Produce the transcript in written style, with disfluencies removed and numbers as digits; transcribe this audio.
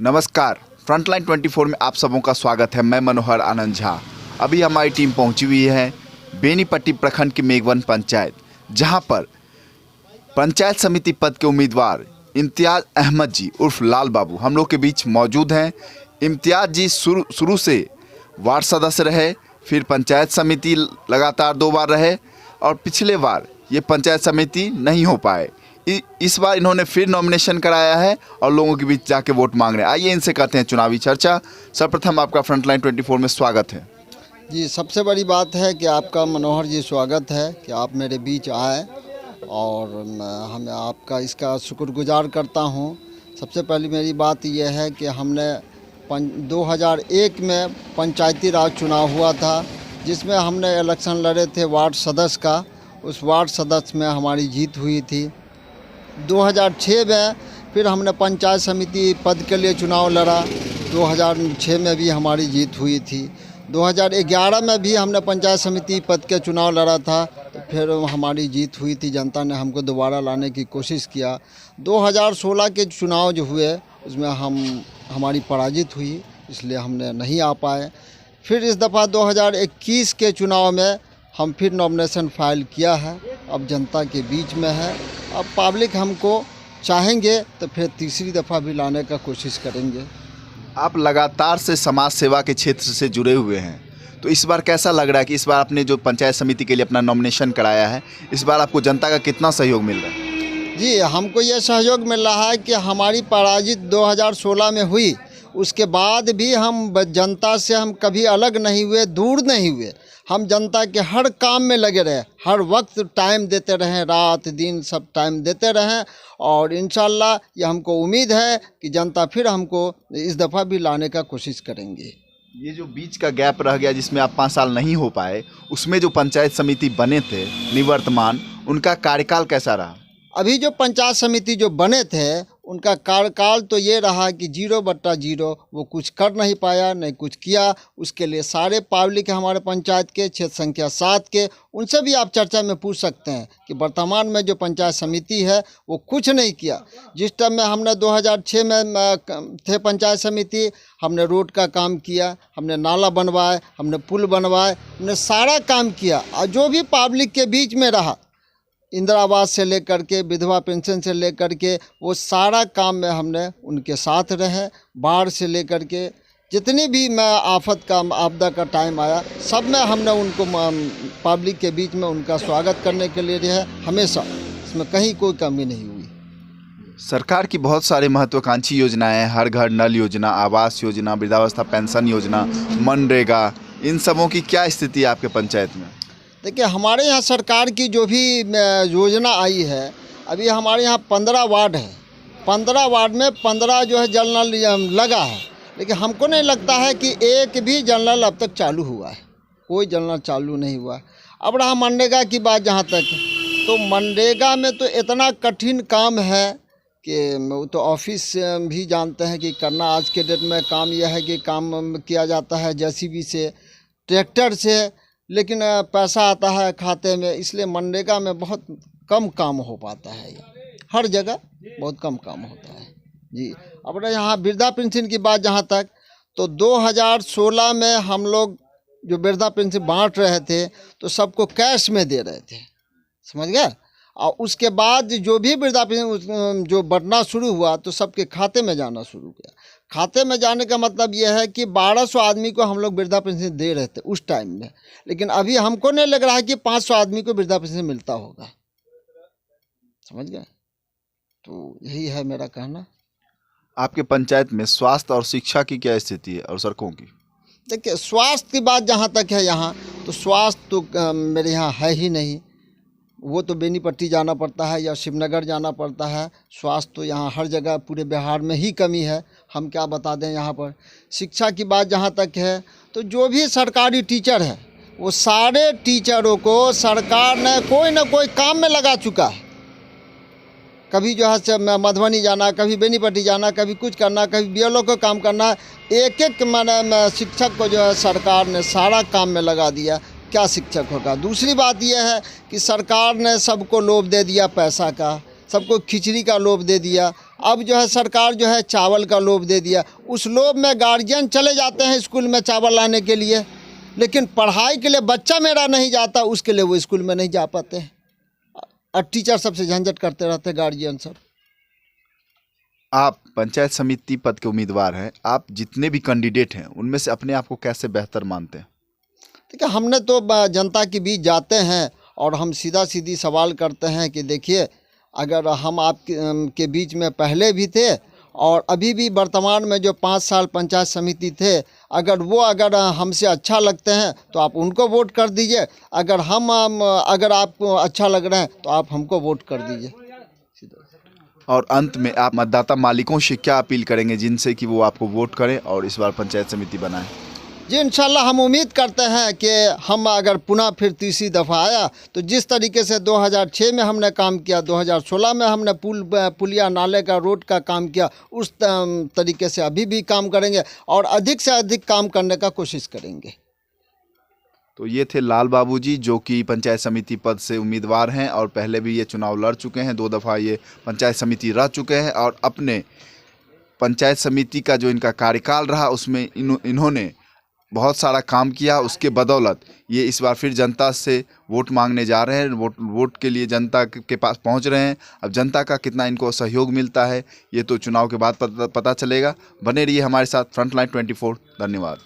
नमस्कार, फ्रंटलाइन 24 में आप सबों का स्वागत है। मैं मनोहर आनंद झा। अभी हमारी टीम पहुंची हुई है बेनीपट्टी प्रखंड की मेघवन पंचायत, जहां पर पंचायत समिति पद के उम्मीदवार इम्तियाज अहमद जी उर्फ लाल बाबू हम लोग के बीच मौजूद हैं। इम्तियाज जी शुरू से वार्ड सदस्य रहे, फिर पंचायत समिति लगातार 2 बार रहे और पिछले बार ये पंचायत समिति नहीं हो पाए। इस बार इन्होंने फिर नॉमिनेशन कराया है और लोगों के बीच जाके वोट मांग रहे हैं। आइए इनसे करते हैं चुनावी चर्चा। सर्वप्रथम आपका फ्रंटलाइन 24 में स्वागत है। जी, सबसे बड़ी बात है कि आपका मनोहर जी स्वागत है कि आप मेरे बीच आए और मैं आपका इसका शुक्रगुजार करता हूं। सबसे पहली मेरी बात यह है कि हमने 2001 में पंचायती राज चुनाव हुआ था, जिसमें हमने इलेक्शन लड़े थे वार्ड सदस्य का। उस वार्ड सदस्य में हमारी जीत हुई थी। 2006 में फिर हमने पंचायत समिति पद के लिए चुनाव लड़ा। 2006 में भी हमारी जीत हुई थी। 2011 में भी हमने पंचायत समिति पद के चुनाव लड़ा था, तो फिर हमारी जीत हुई थी। जनता ने हमको दोबारा लाने की कोशिश किया। 2016 के चुनाव जो हुए उसमें हमारी पराजित हुई, इसलिए हमने नहीं आ पाए। फिर इस दफ़ा 2021 के चुनाव में हम फिर नॉमिनेशन फाइल किया है। अब जनता के बीच में है। अब पब्लिक हमको चाहेंगे तो फिर तीसरी दफ़ा भी लाने का कोशिश करेंगे। आप लगातार से समाज सेवा के क्षेत्र से जुड़े हुए हैं, तो इस बार कैसा लग रहा है कि इस बार आपने जो पंचायत समिति के लिए अपना नॉमिनेशन कराया है, इस बार आपको जनता का कितना सहयोग मिल रहा है? जी, हमको ये सहयोग मिल रहा है कि हमारी पराजित 2016 में हुई, उसके बाद भी हम जनता से हम कभी अलग नहीं हुए, दूर नहीं हुए। हम जनता के हर काम में लगे रहे, हर वक्त टाइम देते रहें, रात दिन सब टाइम देते रहें। और इंशाल्लाह ये हमको उम्मीद है कि जनता फिर हमको इस दफ़ा भी लाने का कोशिश करेंगे। ये जो बीच का गैप रह गया जिसमें आप 5 साल नहीं हो पाए, उसमें जो पंचायत समिति बने थे निवर्तमान, उनका कार्यकाल कैसा रहा? अभी जो पंचायत समिति जो बने थे उनका कार्यकाल तो ये रहा कि 0/0, वो कुछ कर नहीं पाया, नहीं कुछ किया। उसके लिए सारे पब्लिक हमारे पंचायत के क्षेत्र संख्या 7 के, उनसे भी आप चर्चा में पूछ सकते हैं कि वर्तमान में जो पंचायत समिति है वो कुछ नहीं किया। जिस टाइम में हमने 2006 में थे पंचायत समिति, हमने रोड का काम किया, हमने नाला बनवाए, हमने पुल बनवाए, हमने सारा काम किया। और जो भी पब्लिक के बीच में रहा, इंदिरा आवास से लेकर के विधवा पेंशन से लेकर के, वो सारा काम में हमने उनके साथ रहे। बाढ़ से लेकर के जितनी भी आफत का आपदा का टाइम आया, सब में हमने उनको पब्लिक के बीच में उनका स्वागत करने के लिए रहे हमेशा। इसमें कहीं कोई कमी नहीं हुई। सरकार की बहुत सारी महत्वाकांक्षी योजनाएं हैं, हर घर नल योजना, आवास योजना, वृद्धावस्था पेंशन योजना, मनरेगा, इन सबों की क्या स्थिति है आपके पंचायत में? देखिए, हमारे यहाँ सरकार की जो भी योजना आई है, अभी हमारे यहाँ 15 वार्ड है। 15 वार्ड में 15 जो है जल नल लगा है, लेकिन हमको नहीं लगता है कि एक भी जल नल अब तक चालू हुआ है। कोई जल नल चालू नहीं हुआ। अब रहा मनरेगा की बात, जहाँ तक तो मनरेगा में तो इतना कठिन काम है कि वो तो ऑफिस भी जानते हैं कि करना। आज के डेट में काम यह है कि काम किया जाता है जेसीबी से, ट्रैक्टर से, लेकिन पैसा आता है खाते में, इसलिए मनरेगा में बहुत कम काम हो पाता है। हर जगह बहुत कम काम होता है। जी, अब यहाँ वृद्धा पेंशन की बात जहाँ तक, तो 2016 में हम लोग जो वृद्धा पेंशन बांट रहे थे तो सबको कैश में दे रहे थे, समझ गए। और उसके बाद जो भी वृद्धा पेंशन जो बढ़ना शुरू हुआ तो सबके खाते में जाना शुरू किया। खाते में जाने का मतलब यह है कि 1200 आदमी को हम लोग वृद्धा पेंशन दे रहे थे उस टाइम में, लेकिन अभी हमको नहीं लग रहा है कि 500 आदमी को वृद्धा पेंशन मिलता होगा, समझ गए। तो यही है मेरा कहना। आपके पंचायत में स्वास्थ्य और शिक्षा की क्या स्थिति है और सड़कों की? देखिए, स्वास्थ्य की बात जहाँ तक है, यहाँ तो स्वास्थ्य तो मेरे यहाँ है ही नहीं। वो तो बेनीपट्टी जाना पड़ता है या शिवनगर जाना पड़ता है। स्वास्थ्य तो यहाँ हर जगह पूरे बिहार में ही कमी है, हम क्या बता दें यहाँ पर। शिक्षा की बात जहाँ तक है, तो जो भी सरकारी टीचर है वो सारे टीचरों को सरकार ने कोई ना कोई काम में लगा चुका है। कभी जो है से मधुबनी जाना, कभी बेनीपट्टी जाना, कभी कुछ करना, कभी बीएलओ को काम करना। एक एक मैंने शिक्षक को जो है सरकार ने सारा काम में लगा दिया। क्या शिक्षक होगा। दूसरी बात यह है कि सरकार ने सबको लोभ दे दिया पैसा का, सबको खिचड़ी का लोभ दे दिया। अब जो है सरकार जो है चावल का लोभ दे दिया। उस लोभ में गार्जियन चले जाते हैं स्कूल में चावल लाने के लिए, लेकिन पढ़ाई के लिए बच्चा मेरा नहीं जाता, उसके लिए वो स्कूल में नहीं जा पाते हैं। और टीचर सबसे झंझट करते रहते हैं गार्जियन सब। आप पंचायत समिति पद के उम्मीदवार हैं, आप जितने भी कैंडिडेट हैं उनमें से अपने आप को कैसे बेहतर मानते हैं? देखिए, हमने तो जनता के बीच जाते हैं और हम सीधा सीधी सवाल करते हैं कि देखिए, अगर हम के बीच में पहले भी थे और अभी भी वर्तमान में जो 5 साल पंचायत समिति थे, अगर हमसे अच्छा लगते हैं तो आप उनको वोट कर दीजिए, अगर आपको अच्छा लग रहे हैं तो आप हमको वोट कर दीजिए। और अंत में आप मतदाता मालिकों से क्या अपील करेंगे जिनसे कि वो आपको वोट करें और इस बार पंचायत समिति बनाएं? जी, इंशाल्लाह हम उम्मीद करते हैं कि हम अगर पुनः फिर तीसरी दफ़ा आया तो जिस तरीके से 2006 में हमने काम किया, 2016 में हमने पुलिया नाले का रोड का काम किया, उस तरीके से अभी भी काम करेंगे और अधिक से अधिक काम करने का कोशिश करेंगे। तो ये थे लाल बाबू जी, जो कि पंचायत समिति पद से उम्मीदवार हैं और पहले भी ये चुनाव लड़ चुके हैं, 2 दफ़ा ये पंचायत समिति रह चुके हैं और अपने पंचायत समिति का जो इनका कार्यकाल रहा उसमें इन्होंने बहुत सारा काम किया। उसके बदौलत ये इस बार फिर जनता से वोट मांगने जा रहे हैं, वोट के लिए जनता के पास पहुंच रहे हैं। अब जनता का कितना इनको सहयोग मिलता है ये तो चुनाव के बाद पता चलेगा। बने रहिए हमारे साथ फ्रंटलाइन 24। धन्यवाद।